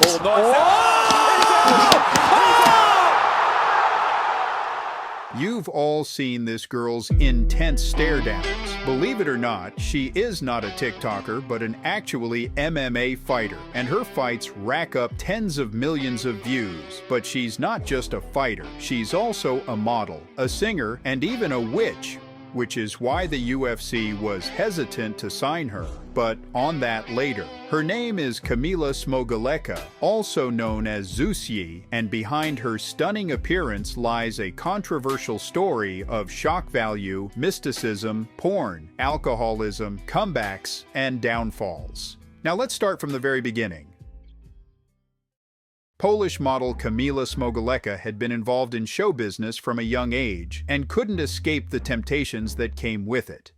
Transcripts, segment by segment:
Oh, nice. You've all seen this girl's intense stare downs. Believe it or not, she is not a TikToker, but an actually MMA fighter, and her fights rack up tens of millions of views. But she's not just a fighter, she's also a model, a singer, and even a witch, which is why the UFC was hesitant to sign her. But on that later. Her name is Kamila Smogulecka, also known as Zusje, and behind her stunning appearance lies a controversial story of shock value, mysticism, porn, alcoholism, comebacks, and downfalls. Now let's start from the very beginning. Polish model Kamila Smogulecka had been involved in show business from a young age and couldn't escape the temptations that came with it.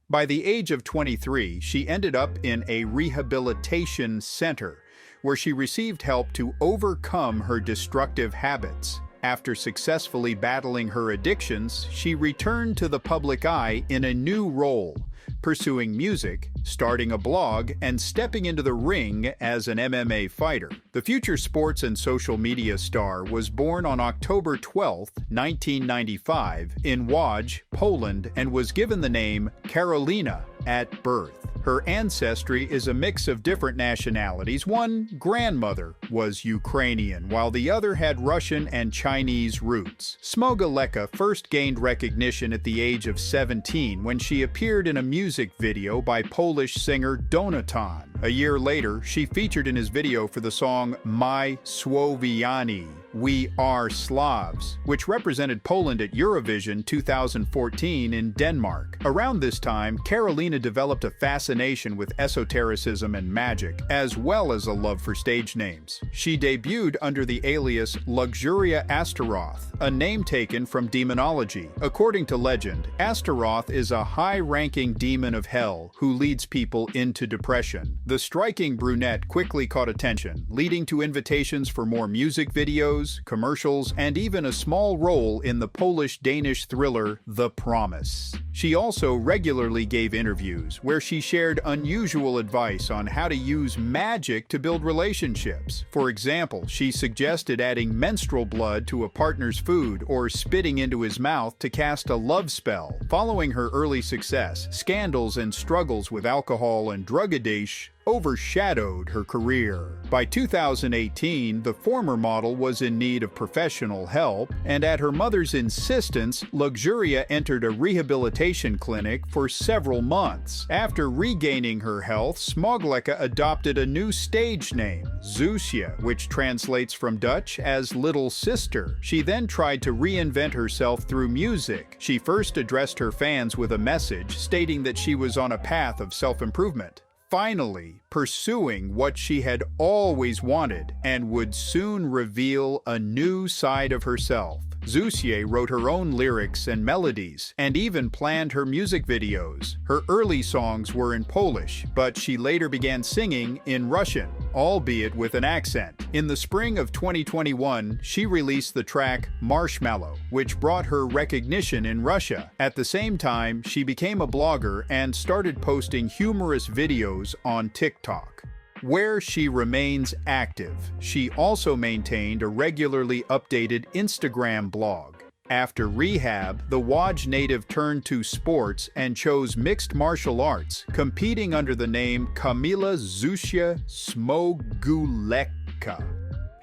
By the age of 23, she ended up in a rehabilitation center where she received help to overcome her destructive habits. After successfully battling her addictions, she returned to the public eye in a new role, pursuing music, starting a blog, and stepping into the ring as an MMA fighter. The future sports and social media star was born on October 12, 1995, in Łódź, Poland, and was given the name Karolina at birth. Her ancestry is a mix of different nationalities. One grandmother was Ukrainian, while the other had Russian and Chinese roots. Smogulecka first gained recognition at the age of 17 when she appeared in a music video by Polish singer Donaton. A year later, she featured in his video for the song My Słowianie, We Are Slavs, which represented Poland at Eurovision 2014 in Denmark. Around this time, Karolina developed a fascination with esotericism and magic, as well as a love for stage names. She debuted under the alias Luxuria Astaroth, a name taken from demonology. According to legend, Astaroth is a high-ranking demon of hell who leads people into depression. The striking brunette quickly caught attention, leading to invitations for more music videos, commercials, and even a small role in the Polish-Danish thriller The Promise. She also regularly gave interviews where she shared unusual advice on how to use magic to build relationships. For example, she suggested adding menstrual blood to a partner's food or spitting into his mouth to cast a love spell. Following her early success, scandals and struggles with alcohol and drug addiction overshadowed her career. By 2018, the former model was in need of professional help, and at her mother's insistence, Luxuria entered a rehabilitation clinic for several months. After regaining her health, Smogulecka adopted a new stage name, Zusje, which translates from Dutch as Little Sister. She then tried to reinvent herself through music. She first addressed her fans with a message stating that she was on a path of self-improvement, finally pursuing what she had always wanted and would soon reveal a new side of herself. Zusje wrote her own lyrics and melodies, and even planned her music videos. Her early songs were in Polish, but she later began singing in Russian, albeit with an accent. In the spring of 2021, she released the track Marshmallow, which brought her recognition in Russia. At the same time, she became a blogger and started posting humorous videos on TikTok, where she remains active. She also maintained a regularly updated Instagram blog. After rehab, the Łódź native turned to sports and chose mixed martial arts, competing under the name Kamila Zusje Smogulecka.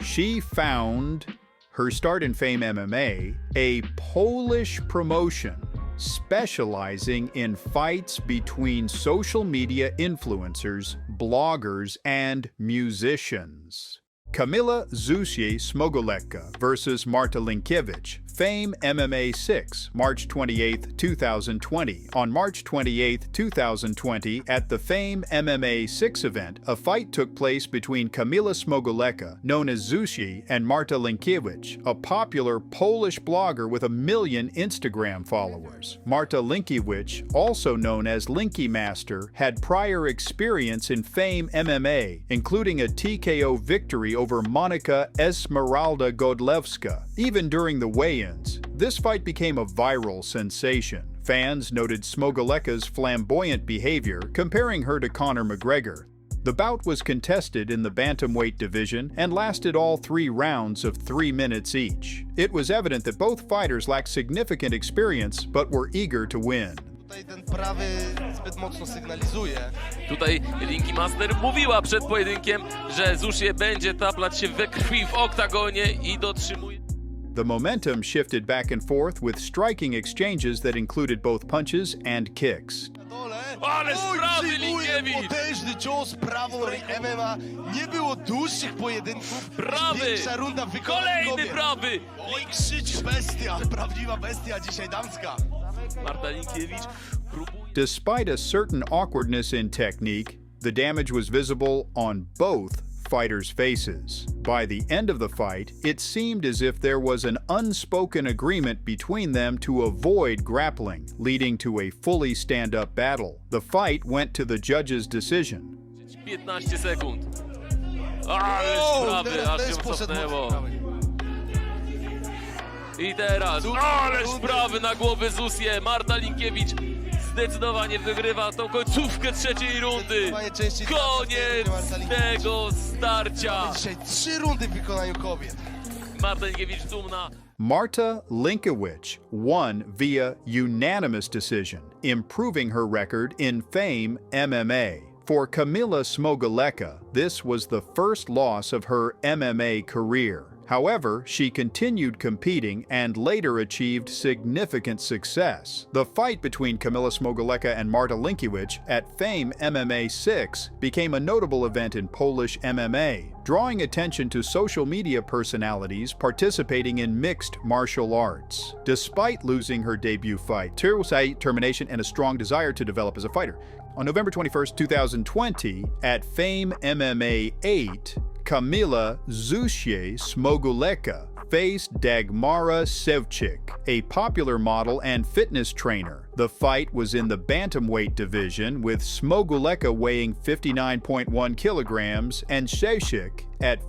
She found her start in Fame MMA, a Polish promotion specializing in fights between social media influencers, bloggers, and musicians. Kamila Zusje Smogulecka versus Marta Linkiewicz, Fame MMA 6, March 28, 2020. On March 28, 2020, at the Fame MMA 6 event, a fight took place between Kamila Smogulecka, known as Zusje, and Marta Linkiewicz, a popular Polish blogger with 1 million Instagram followers. Marta Linkiewicz, also known as Linky Master, had prior experience in Fame MMA, including a TKO victory over Monika Esmeralda Godlewska. Even during the weigh-in, this fight became a viral sensation. Fans noted Smogulecka's flamboyant behavior, comparing her to Conor McGregor. The bout was contested in the bantamweight division and lasted all 3 rounds of 3 minutes each. It was evident that both fighters lacked significant experience but were eager to win. Tutaj ten prawy zbyt mocno sygnalizuje. Tutaj Linki Master mówiła przed pojedynkiem, że Zusje będzie taplać się we krwi w oktagonie i dotrzymuje. The momentum shifted back and forth with striking exchanges that included both punches and kicks. Ale sprawy Linkiewicz! Potężny cios prawą ręką MMA. Nie było dłuższych pojedynków. Prawy! Pierwsza runda wykonania Kolejny kobiet. prawy! Oj, krzyć bestia, prawdziwa bestia, dzisiaj damska. Marta Linkiewicz próbuje. Despite a certain awkwardness in technique, the damage was visible on both fighters' faces. By the end of the fight, it seemed as if there was an unspoken agreement between them to avoid grappling, leading to a fully stand-up battle. The fight went to the judge's decision. 15 sekund. Ale sprawy, aż się cofnęło. I teraz, ale sprawy na głowę Zusje. Marta Linkiewicz zdecydowanie wygrywa tą końcówkę trzeciej rundy. Koniec tego starcia. Dzisiaj 3 rundy w wykonaniu kobiet. Marta Linkiewicz dumna. Marta Linkiewicz won via unanimous decision, improving her record in Fame MMA. For Kamila Smogulecka, this was the first loss of her MMA career. However, she continued competing and later achieved significant success. The fight between Kamila Smogulecka and Marta Linkiewicz at Fame MMA 6 became a notable event in Polish MMA, drawing attention to social media personalities participating in mixed martial arts. Despite losing her debut fight, determination and a strong desire to develop as a fighter. On November 21st, 2020, at Fame MMA 8, Kamila Zusje Smogulecka faced Dagmara Sevcik, a popular model and fitness trainer. The fight was in the bantamweight division, with Smogulecka weighing 59.1 kilograms and Sevcik at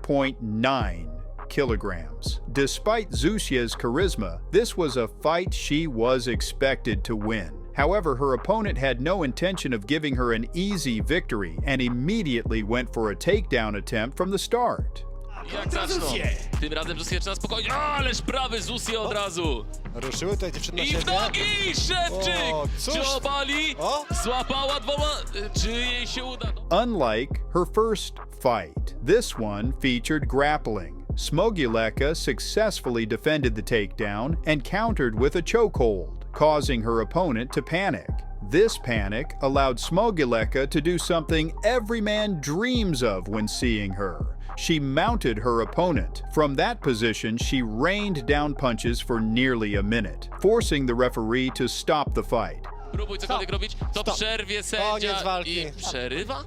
56.9 kilograms. Despite Zusje's charisma, this was a fight she was expected to win. However, her opponent had no intention of giving her an easy victory and immediately went for a takedown attempt from the start. Jak zaczną? Tym razem Zusje zaczyna spokojnie. Ależ prawy Zusje od razu. Ruszyły tutaj dziewczyny I w siebie. nogi! Szewczyk! O, cóż. Czy obali? O! Złapała dwoma. Czy jej się uda? Unlike her first fight, this one featured grappling. Smogulecka successfully defended the takedown and countered with a chokehold, causing her opponent to panic. This panic allowed Smogulecka to do something every man dreams of when seeing her. She mounted her opponent. From that position, she rained down punches for nearly a minute, forcing the referee to stop the fight. Próbuj cokolwiek robić, to Stop. przerwie Koniec sędzia walki. i przerywa?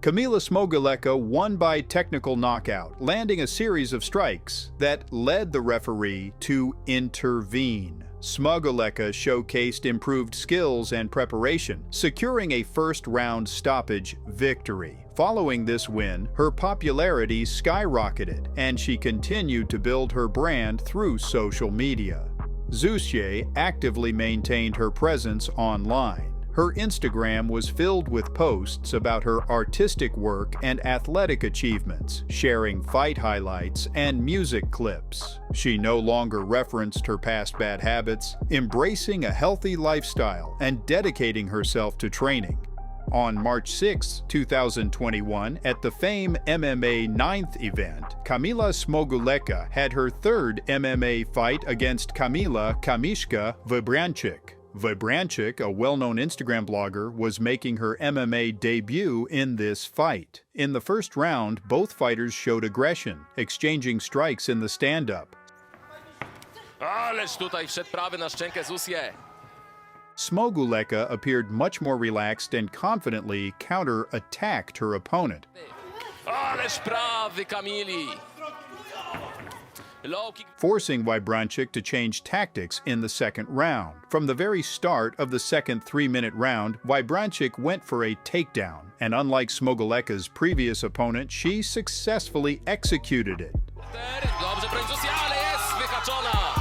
Kamila Smogulecka won by technical knockout, landing a series of strikes that led the referee to intervene. Smogulecka showcased improved skills and preparation, securing a first-round stoppage victory. Following this win, her popularity skyrocketed, and she continued to build her brand through social media. Zusje actively maintained her presence online. Her Instagram was filled with posts about her artistic work and athletic achievements, sharing fight highlights and music clips. She no longer referenced her past bad habits, embracing a healthy lifestyle and dedicating herself to training. On March 6, 2021, at the Fame MMA 9th event, Kamila Smogulecka had her third MMA fight against Kamila Wybranczyk. Wybranczyk, a well-known Instagram blogger, was making her MMA debut in this fight. In the first round, both fighters showed aggression, exchanging strikes in the stand-up. Ależ tutaj wszedł prawy na szczękę Zusje. Smogulecka appeared much more relaxed and confidently counter-attacked her opponent. Ależ prawy Kamili. Low kick. Forcing Wybranczyk to change tactics in the second round. From the very start of the second 3-minute round, Wybranczyk went for a takedown, and unlike Smogulecka's previous opponent, she successfully executed it. Dobrze broni Zusje, ale jest wyhaczona.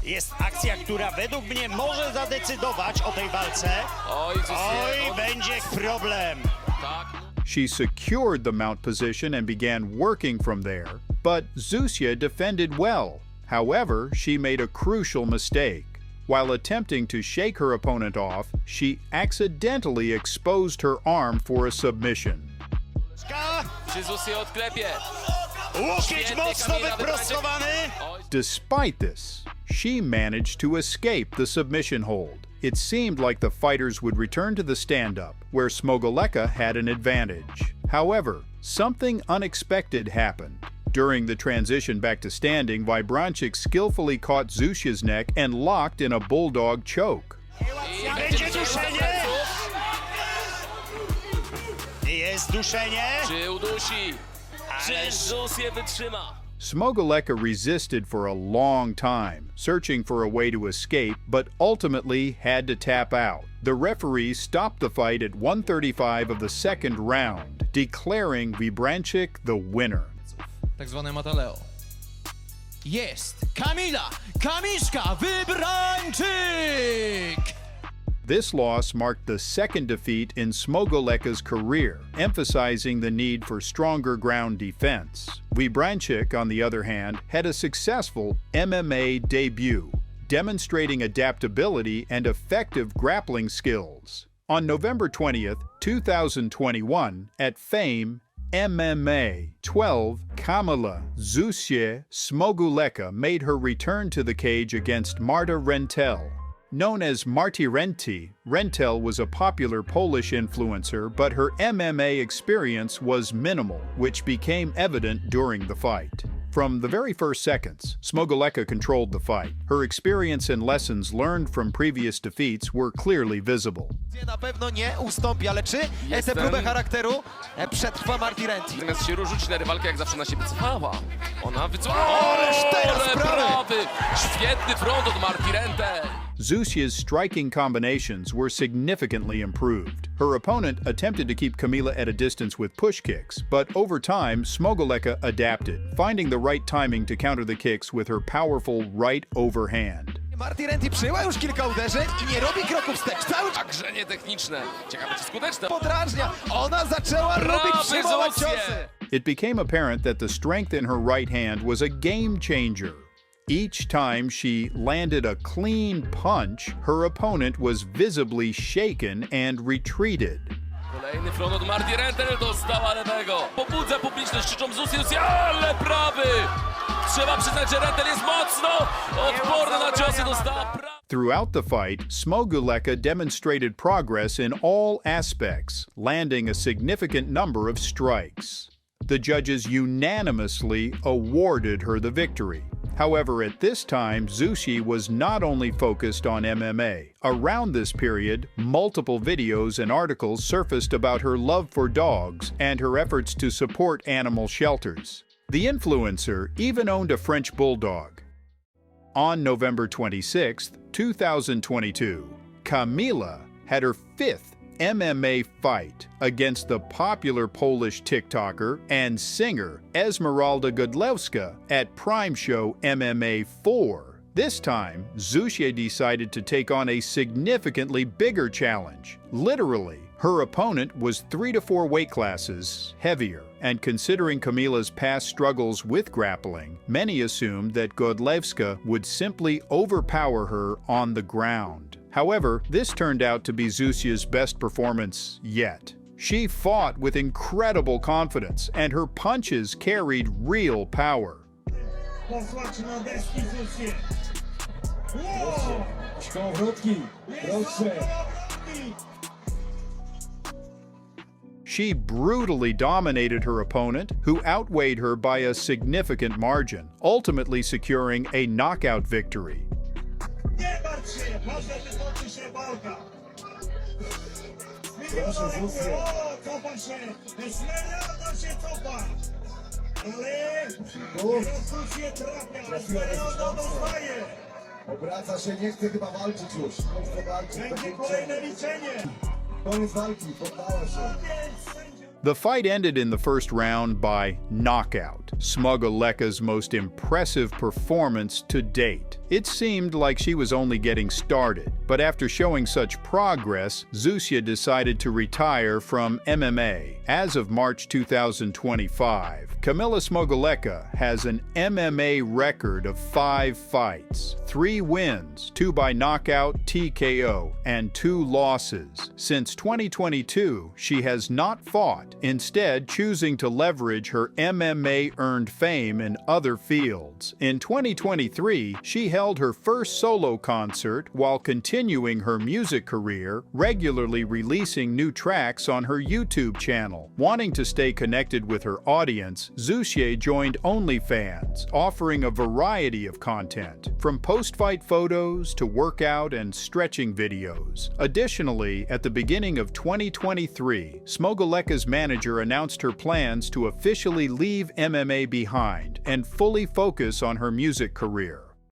Jest akcja, która według mnie może zadecydować o tej walce. Oj, Zusje. Oj, będzie problem. She secured the mount position and began working from there, but Zusje defended well. However, she made a crucial mistake. While attempting to shake her opponent off, she accidentally exposed her arm for a submission. Czy Zusje odklepie? Łokieć mocno wyprostowany. Despite this, she managed to escape the submission hold. It seemed like the fighters would return to the stand-up, where Smogulecka had an advantage. However, something unexpected happened. During the transition back to standing, Wybranczyk skillfully caught Zusje's neck and locked in a bulldog choke. Będzie duszenie. Jest duszenie. Czy udusi? Czy Zusje wytrzyma? Smogulecka resisted for a long time, searching for a way to escape, but ultimately had to tap out. The referee stopped the fight at 1:35 of the second round, declaring Wybranczyk the winner. Tak zwane Mataleo. Jest Kamila Kamiszka Wybranczyk! This loss marked the second defeat in Smogulecka's career, emphasizing the need for stronger ground defense. Wybranczyk, on the other hand, had a successful MMA debut, demonstrating adaptability and effective grappling skills. On November 20th, 2021, at Fame MMA 12, Kamila Zusje Smogulecka made her return to the cage against Marta Rentel. Known as Marty Renty, Rentel was a popular Polish influencer, but her MMA experience was minimal, which became evident during the fight. From the very first seconds, Smogulecka controlled the fight. Her experience and lessons learned from previous defeats were clearly visible. Na pewno nie ustąpi, ale czy tę próbę charakteru przetrwa Marty Renty? Zamiast się rzucić na rywalkę, jak zawsze na siebie cofała. Ona wycofała. Ależ teraz prawy! Świetny front od Marty Renty. Zusje's striking combinations were significantly improved. Her opponent attempted to keep Kamila at a distance with push kicks, but over time, Smogulecka adapted, finding the right timing to counter the kicks with her powerful right overhand. Marty Renty przyjęła już kilka uderzeń i nie robi kroków wstecz. Cały czas Także techniczne. Ciekawe, czy skuteczne. podrażnia. Ona zaczęła lubić przyjmować Zusje! ciosy. It became apparent that the strength in her right hand was a game changer. Each time she landed a clean punch, her opponent was visibly shaken and retreated. Kolejny front od Marty Renty, dostała lewego. Pobudza publiczność, krzyczą Zusje, ale prawy! Trzeba przyznać, że Renty jest mocno odporny na ciosy, dostała prawy. Throughout the fight, Smogulecka demonstrated progress in all aspects, landing a significant number of strikes. The judges unanimously awarded her the victory. However, at this time, Zusje was not only focused on MMA. Around this period, multiple videos and articles surfaced about her love for dogs and her efforts to support animal shelters. The influencer even owned a French bulldog. On November 26, 2022, Kamila had her fifth MMA fight against the popular Polish TikToker and singer Esmeralda Godlewska at Prime Show MMA 4. This time, Zusje decided to take on a significantly bigger challenge. Literally, her opponent was 3 to 4 weight classes heavier, and considering Kamila's past struggles with grappling, many assumed that Godlewska would simply overpower her on the ground. However, this turned out to be Zusje's best performance yet. She fought with incredible confidence, and her punches carried real power. She brutally dominated her opponent, who outweighed her by a significant margin, ultimately securing a knockout victory. Obraca się, nie chce chyba walczyć już. Nie chce walczyć. Będzie kolejne liczenie. Koniec walki, poddała się. The fight ended in the first round by knockout, Smogulecka's most impressive performance to date. It seemed like she was only getting started, but after showing such progress, Zusje decided to retire from MMA. As of March 2025, Kamila Smogulecka has an MMA record of 5 fights, 3 wins, 2 by knockout TKO, and 2 losses. Since 2022, she has not fought, instead choosing to leverage her MMA-earned fame in other fields. In 2023, she held her first solo concert while continuing her music career, regularly releasing new tracks on her YouTube channel. Wanting to stay connected with her audience, Zusje joined OnlyFans, offering a variety of content, from post-fight photos to workout and stretching videos. Additionally, at the beginning of 2023, Smogulecka's manager announced her plans to officially leave MMA behind and fully focus on her music career.